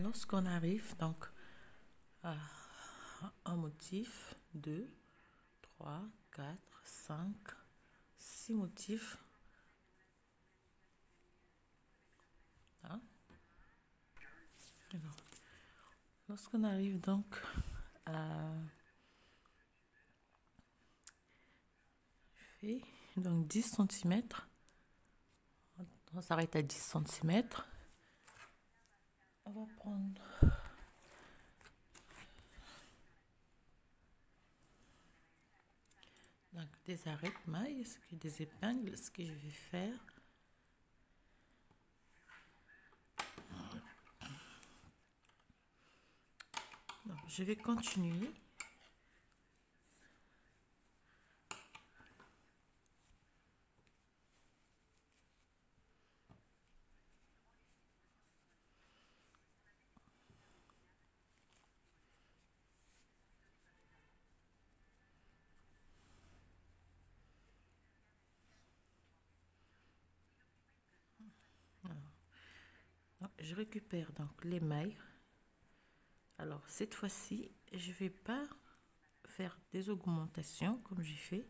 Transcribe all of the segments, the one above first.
lorsqu'on arrive donc à un motif, 2, 3, 4, 5, 6 motifs. Hein? Alors, lorsqu'on arrive donc à donc 10 cm, on s'arrête à 10 cm. On va prendre donc des arrêts de mailles, des épingles. Ce que je vais faire, donc, je vais continuer. Je récupère donc les mailles. Alors cette fois-ci, je vais pas faire des augmentations comme j'ai fait.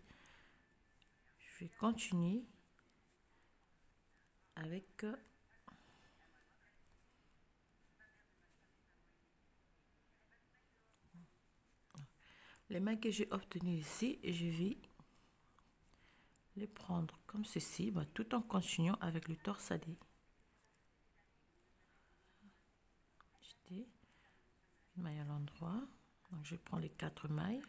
Je vais continuer avec les mailles que j'ai obtenues ici, et je vais les prendre comme ceci, tout en continuant avec le torsadé. Une maille à l'endroit, donc je prends les 4 mailles.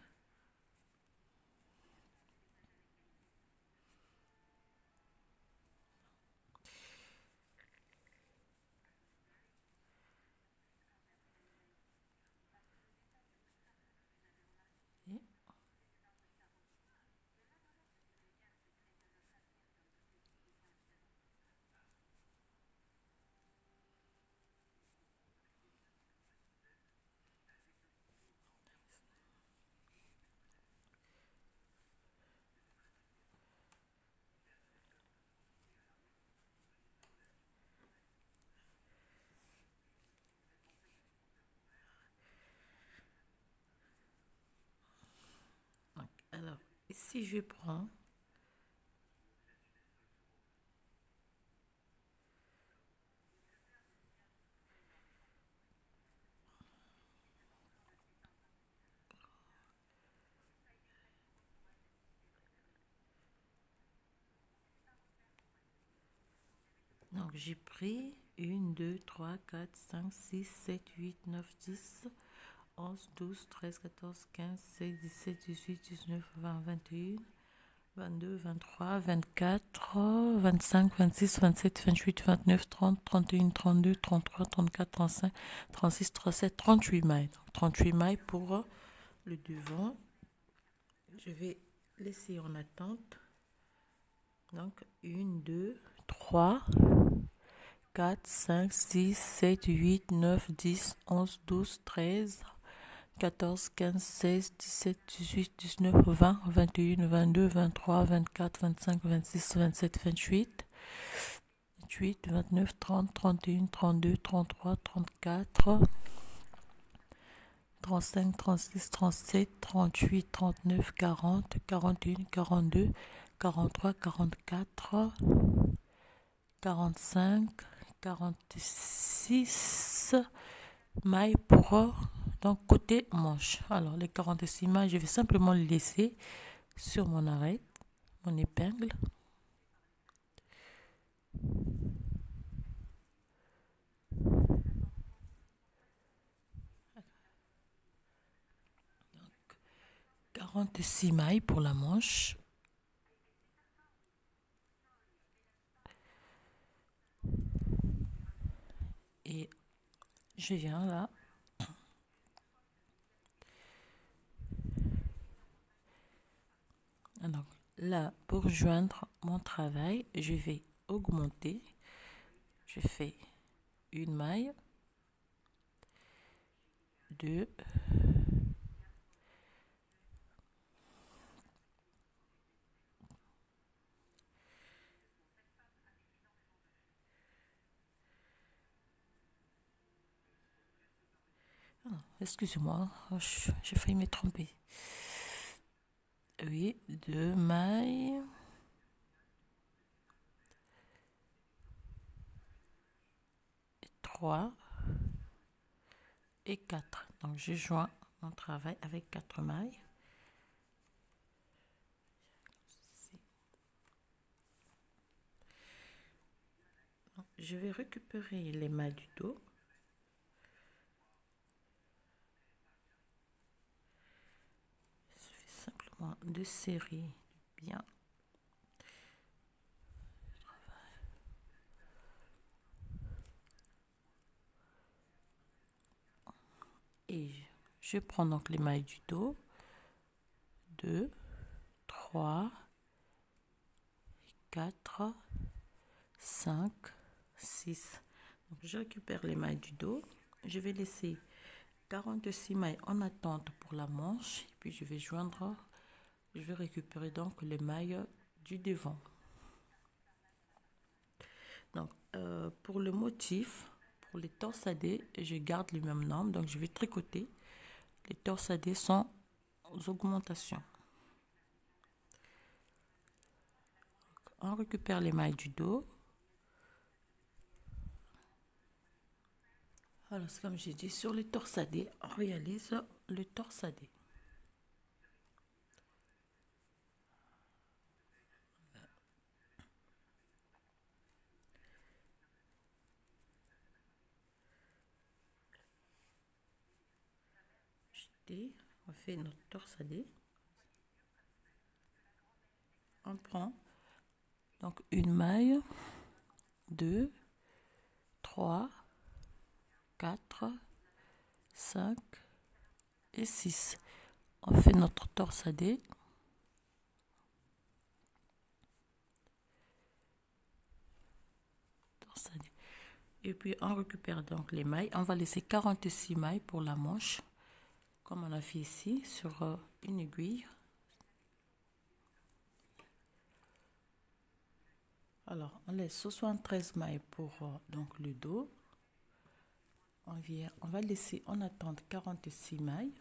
Alors, ici, je prends donc j'ai pris 1, 2, 3, 4, 5, 6, 7, 8, 9, 10, 11, 12, 13, 14, 15, 16, 17, 18, 19, 20, 21, 22, 23, 24, 25, 26, 27, 28, 29, 30, 31, 32, 33, 34, 35, 36, 37, 38 mailles. Donc 38 mailles pour le devant. Je vais laisser en attente. Donc 1, 2, 3, 4, 5, 6, 7, 8, 9, 10, 11, 12, 13, 14, 15, 16, 17, 18, 19, 20, 21, 22, 23, 24, 25, 26, 27, 28, 28, 29, 30, 31, 32, 33, 34, 35, 36, 37, 38, 39, 40, 41, 42, 43, 44, 45, 46 mailles pour donc côté manche. Alors les 46 mailles, je vais simplement les laisser sur mon arête, mon épingle. Donc, 46 mailles pour la manche. Et je viens là. Alors là, pour joindre mon travail, je vais augmenter. Je fais une maille, 2, excusez-moi, j'ai failli me tromper. Oui, 2 mailles. Et 3 et 4. Donc, je joins mon travail avec 4 mailles. Donc, je vais récupérer les mailles du dos. Il suffit simplement de serrer bien. Et je prends donc les mailles du dos. 2, 3, 4, 5, 6. Donc, je récupère les mailles du dos. Je vais laisser 46 mailles en attente pour la manche. Et puis, je vais récupérer donc les mailles du devant. Donc, pour le motif, pour les torsadés, je garde le même nombre. Donc, je vais tricoter. Les torsadés sont aux augmentations. On récupère les mailles du dos. Alors, comme j'ai dit, sur les torsadés, on réalise le torsadé. On fait notre torsadé. On prend donc une maille, 2, 3, 4, 5 et 6. On fait notre torsadé. Et puis on récupère donc les mailles. On va laisser 46 mailles pour la manche, comme on a fait ici sur une aiguille. Alors on laisse 73 mailles pour donc le dos. On va laisser en attente 46 mailles.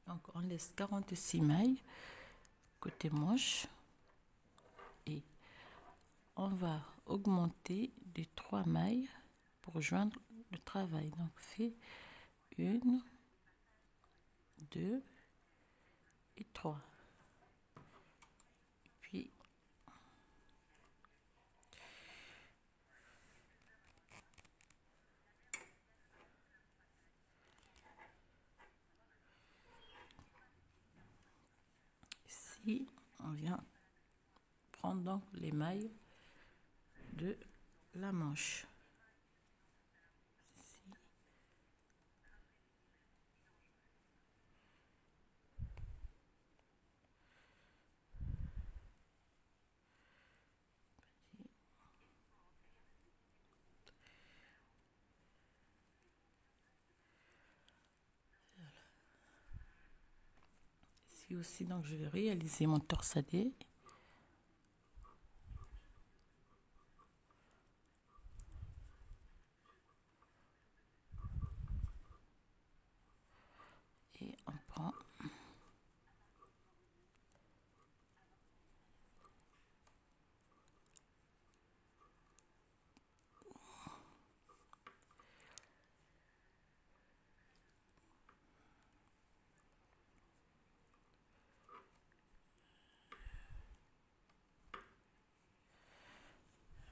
Donc on laisse 46 mailles côté manche et on va augmenter de 3 mailles pour joindre le travail. Donc fait 1, 2 et 3. Puis ici, on vient prendre donc les mailles de la manche. Ici. Ici aussi, donc je vais réaliser mon torsadé. Et on prend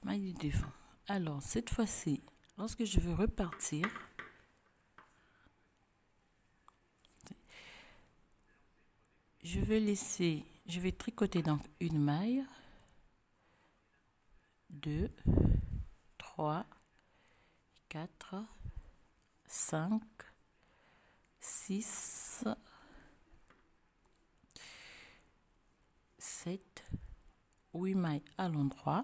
maille du devant. Alors cette fois-ci, lorsque je veux repartir, je vais tricoter donc une maille, 2, 3, 4, 5, 6, 7, 8 mailles à l'endroit.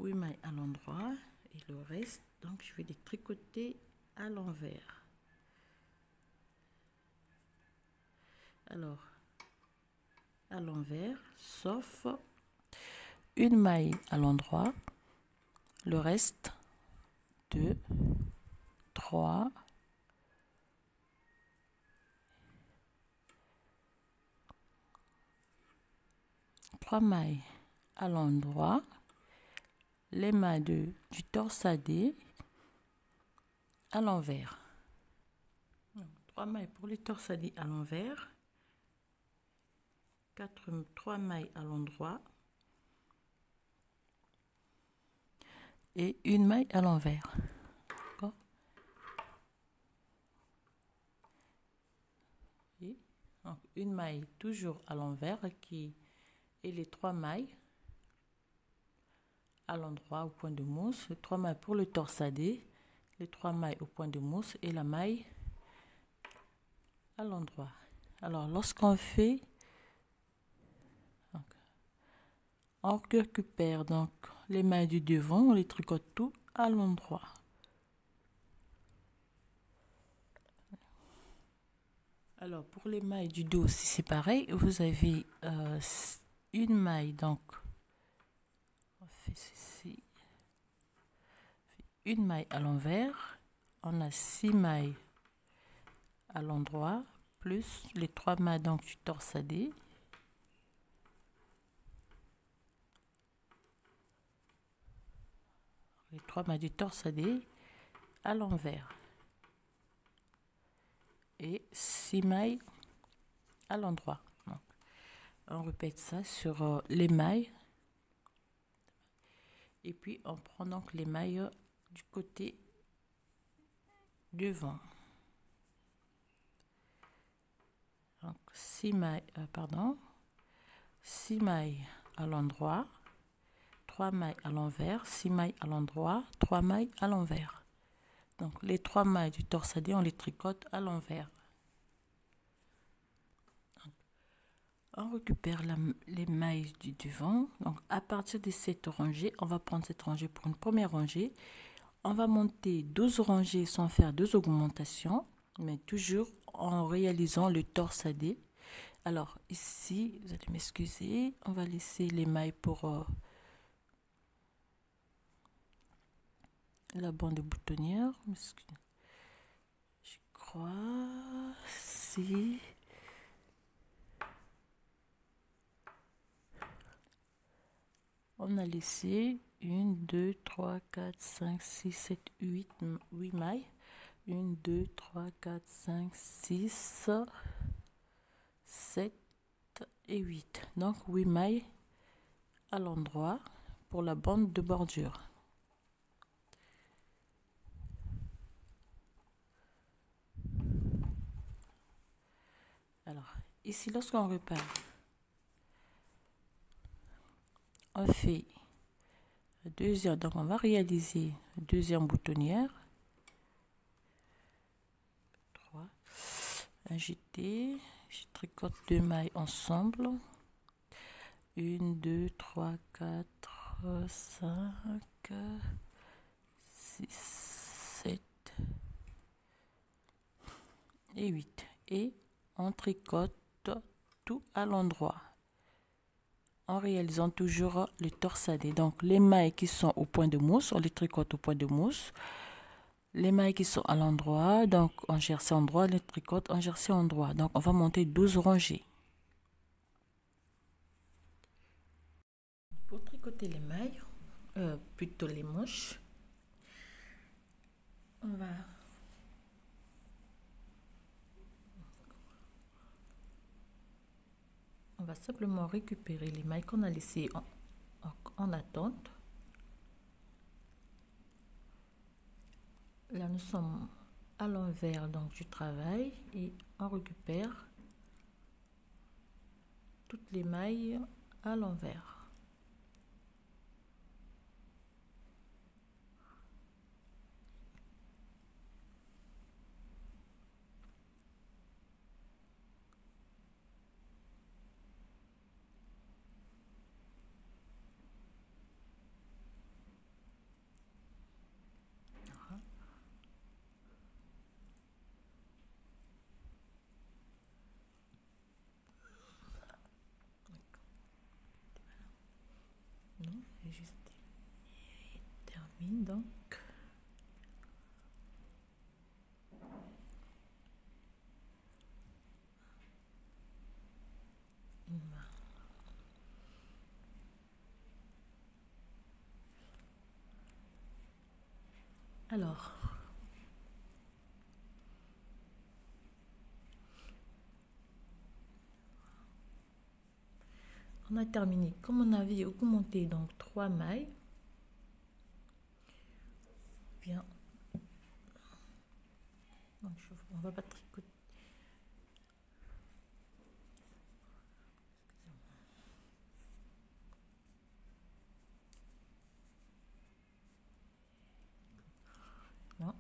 8 mailles à l'endroit et le reste, donc je vais les tricoter à l'envers. Alors, à l'envers, sauf une maille à l'endroit, le reste 2, 3, 3 mailles à l'endroit, les mailles du torsadé à l'envers. 3 mailles pour les torsadés à l'envers, 3 mailles à l'endroit et une maille à l'envers. Donc une maille toujours à l'envers qui et les 3 mailles à l'endroit au point de mousse, les 3 mailles pour le torsadé, les 3 mailles au point de mousse et la maille à l'endroit. Alors lorsqu'on fait, on récupère donc les mailles du devant, on les tricote tout à l'endroit. Alors pour les mailles du dos aussi c'est pareil, vous avez une maille, donc on fait ceci, une maille à l'envers, on a 6 mailles à l'endroit plus les 3 mailles donc du torsadé. Les 3 mailles du torsadé à l'envers et 6 mailles à l'endroit. On répète ça sur les mailles et puis on prend donc les mailles du côté devant. Donc 6 mailles, 6 mailles à l'endroit, 3 mailles à l'envers, 6 mailles à l'endroit, 3 mailles à l'envers. Donc les 3 mailles du torsadé, on les tricote à l'envers. On récupère les mailles du devant. Donc à partir de cette rangée, on va prendre cette rangée pour une première rangée. On va monter 12 rangées sans faire 2 augmentations, mais toujours en réalisant le torsadé. Alors ici, vous allez m'excuser, on va laisser les mailles pour la bande boutonnière. Je crois, si... On a laissé 1, 2, 3, 4, 5, 6, 7, 8 mailles. 1, 2, 3, 4, 5, 6, 7 et 8. Donc 8 mailles à l'endroit pour la bande de bordure. Alors, ici, lorsqu'on repart, on fait deuxième, donc on va réaliser deuxième boutonnière. 3, agiter, je tricote 2 mailles ensemble. 1, 2, 3, 4, 5, 6, 7 et 8. Et on tricote tout à l'endroit en réalisant toujours le torsadé. Donc les mailles qui sont au point de mousse, on les tricote au point de mousse. Les mailles qui sont à l'endroit, donc en jersey endroit, les tricote en jersey endroit. Donc on va monter 12 rangées. Pour tricoter les mailles, plutôt les manches, on va simplement récupérer les mailles qu'on a laissées en attente. Là, nous sommes à l'envers donc du travail et on récupère toutes les mailles à l'envers. juste termine donc. Alors, on a terminé. Comme on avait augmenté donc 3 mailles, bien, donc on va pas tricoter. Non.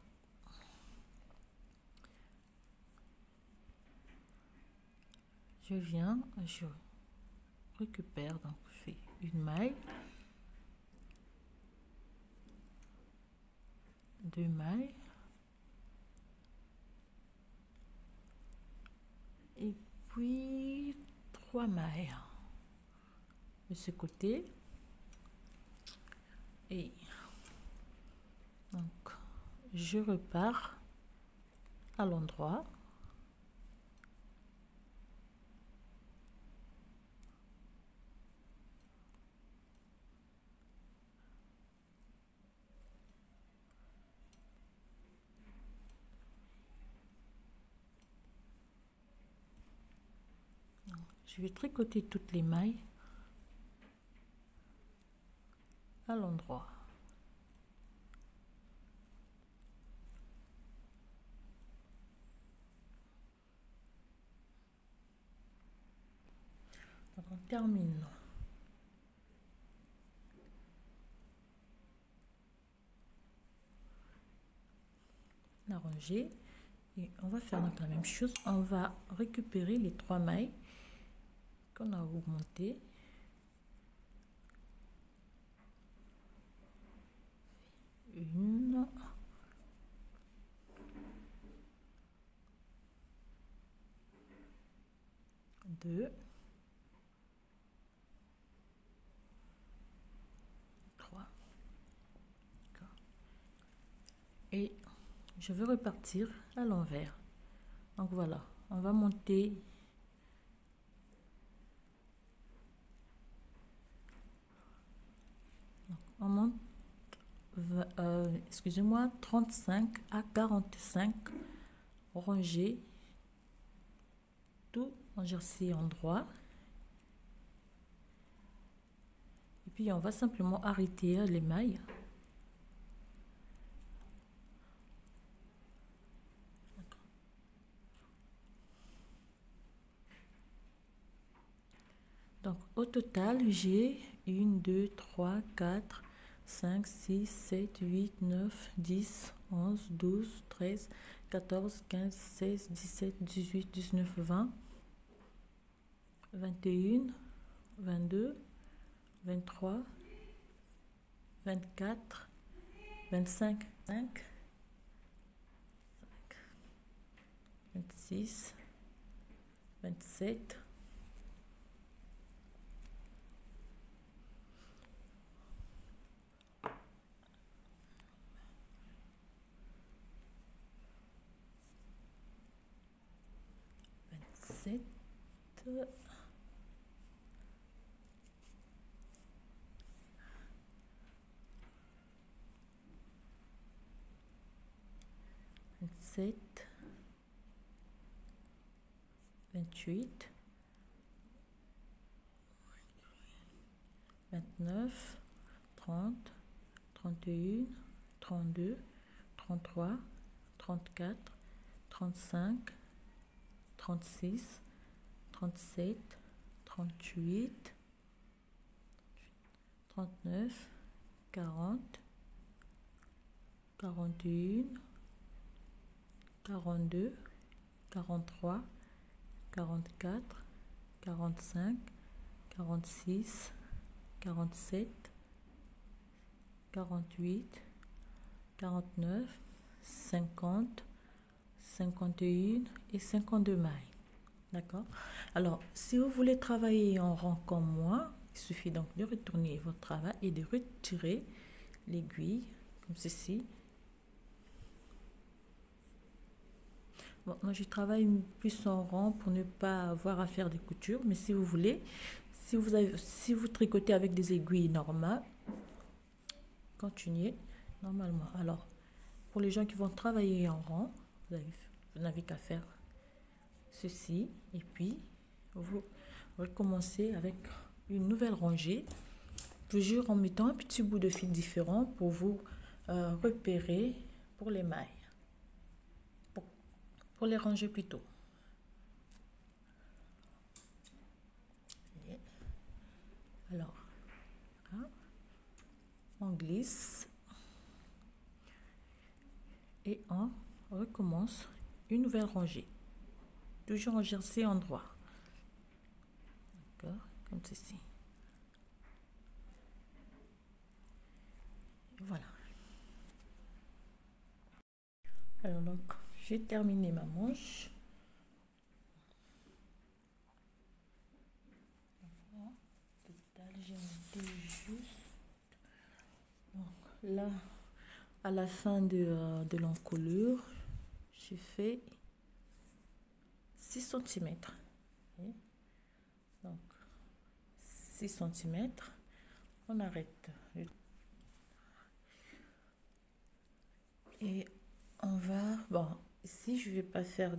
Je viens, je récupère, donc je fais une maille, 2 mailles et puis 3 mailles de ce côté et donc je repars à l'endroit. Je vais tricoter toutes les mailles à l'endroit. Donc on termine la rangée et on va faire donc la même chose. On va récupérer les 3 mailles qu'on a augmentées. Une, deux, trois. Et je vais repartir à l'envers. Donc voilà, on va monter on monte excusez-moi 35 à 45 rangées tout en jersey en droit et puis on va simplement arrêter les mailles. Donc au total j'ai 1 2 3 4 5 6 7 8 9 10 11 12 13 14 15 16 17 18 19 20 21 22 23 24 25 5 26 27 27 27 28 29 30 31 32 33 34 35 36 37 38 39 40 41 42 43 44 45 46 47 48 49 50 51 et 52 mailles. D'accord. Alors si vous voulez travailler en rang comme moi, Il suffit donc de retourner votre travail et de retirer l'aiguille comme ceci. Bon, moi je travaille plus en rang pour ne pas avoir à faire des coutures, mais si vous voulez, si vous tricotez avec des aiguilles normales, continuez normalement. Alors, pour les gens qui vont travailler en rang, vous n'avez qu'à faire ceci et puis vous recommencez avec une nouvelle rangée, toujours en mettant un petit bout de fil différent pour vous repérer pour les mailles, pour les ranger plutôt. Alors, hein, on glisse et on recommence une nouvelle rangée, toujours en jersey endroit, d'accord, comme ceci. Voilà. Alors donc j'ai terminé ma manche. Total, j'ai monté juste. Donc là, à la fin de l'encolure, j'ai fait 6 cm. Donc 6 cm. On arrête. Et on va, bon, ici je vais pas faire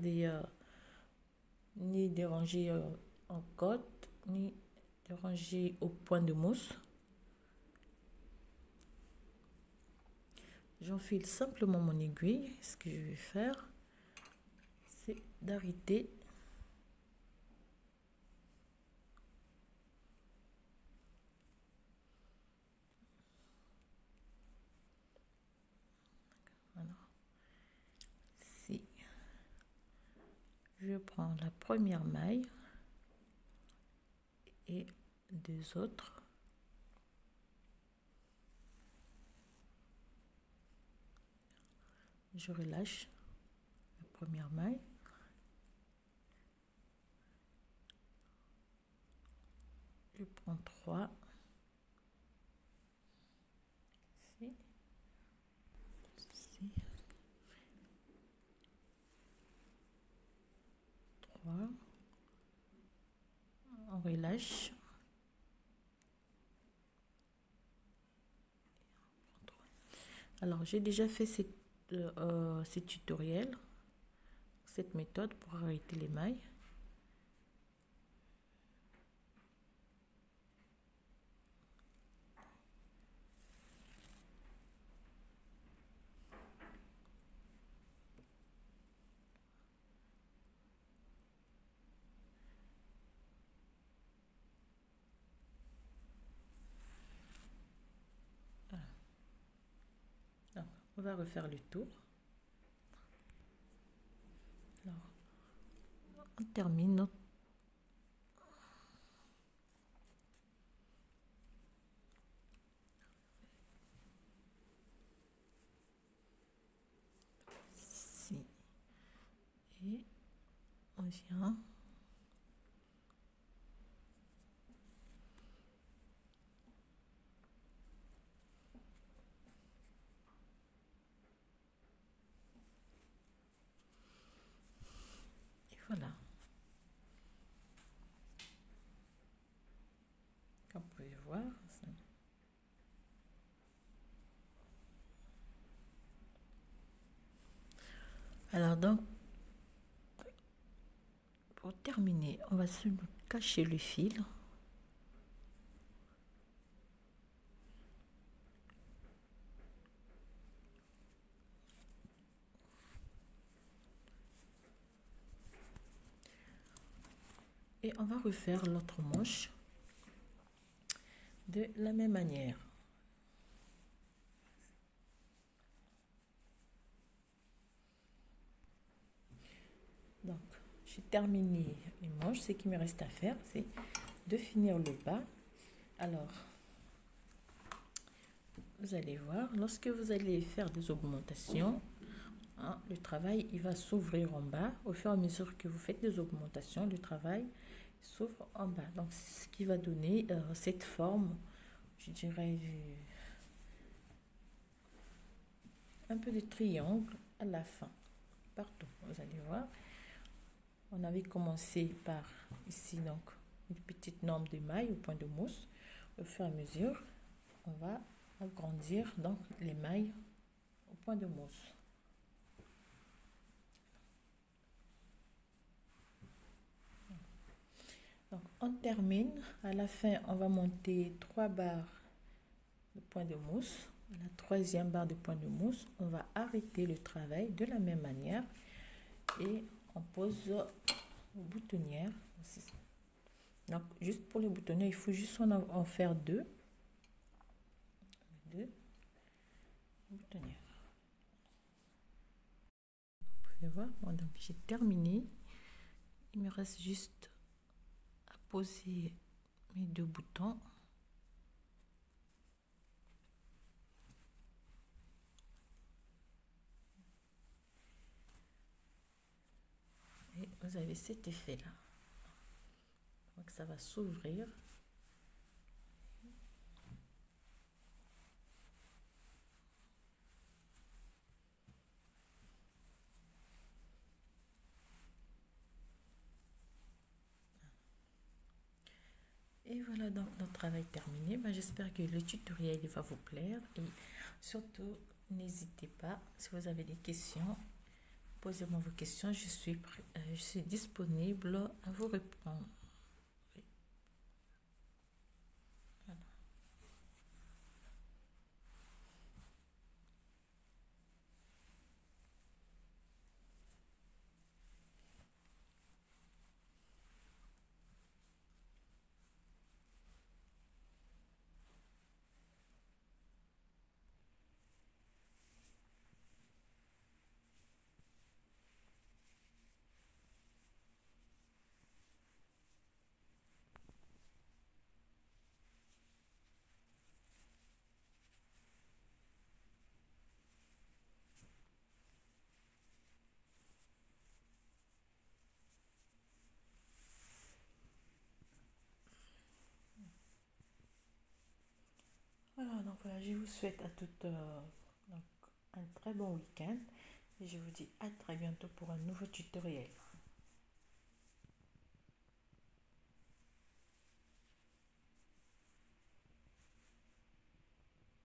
ni des rangées en côte, ni des rangées au point de mousse. J'enfile simplement mon aiguille. Ce que je vais faire, c'est d'arrêter je prends la première maille et 2 autres. Je relâche la première maille. Je prends 3. Ici. 3. On relâche. Alors, j'ai déjà fait ces tutoriels, cette méthode pour arrêter les mailles. Alors, on va refaire le tour. Alors, on termine notre et on vient et voilà, comme vous pouvez voir ça. Alors donc pour terminer, on va se cacher le fil. Et on va refaire l'autre manche de la même manière. Donc, j'ai terminé les manches. Ce qui me reste à faire, c'est de finir le bas. Alors, vous allez voir, lorsque vous allez faire des augmentations, hein, le travail il va s'ouvrir en bas. Au fur et à mesure que vous faites des augmentations, le travail s'ouvre en bas. Donc, ce qui va donner cette forme, je dirais, un peu de triangle à la fin, partout. Vous allez voir, on avait commencé par ici, donc, une petite norme de mailles au point de mousse. Au fur et à mesure, on va agrandir donc les mailles au point de mousse. Donc, on termine. À la fin, on va monter 3 barres de point de mousse. À la troisième barre de point de mousse, on va arrêter le travail de la même manière et on pose aux boutonnières. Donc, juste pour les boutonnières, il faut juste en faire deux boutonnières. Vous pouvez voir, bon, donc j'ai terminé. Il me reste juste à poser mes 2 boutons. Et vous avez cet effet là. Donc ça va s'ouvrir. Et voilà donc notre travail terminé. J'espère que le tutoriel va vous plaire et surtout n'hésitez pas, si vous avez des questions, posez-moi vos questions, je suis disponible à vous répondre. Voilà. Voilà, donc voilà, je vous souhaite à toutes donc, un très bon week-end et je vous dis à très bientôt pour un nouveau tutoriel.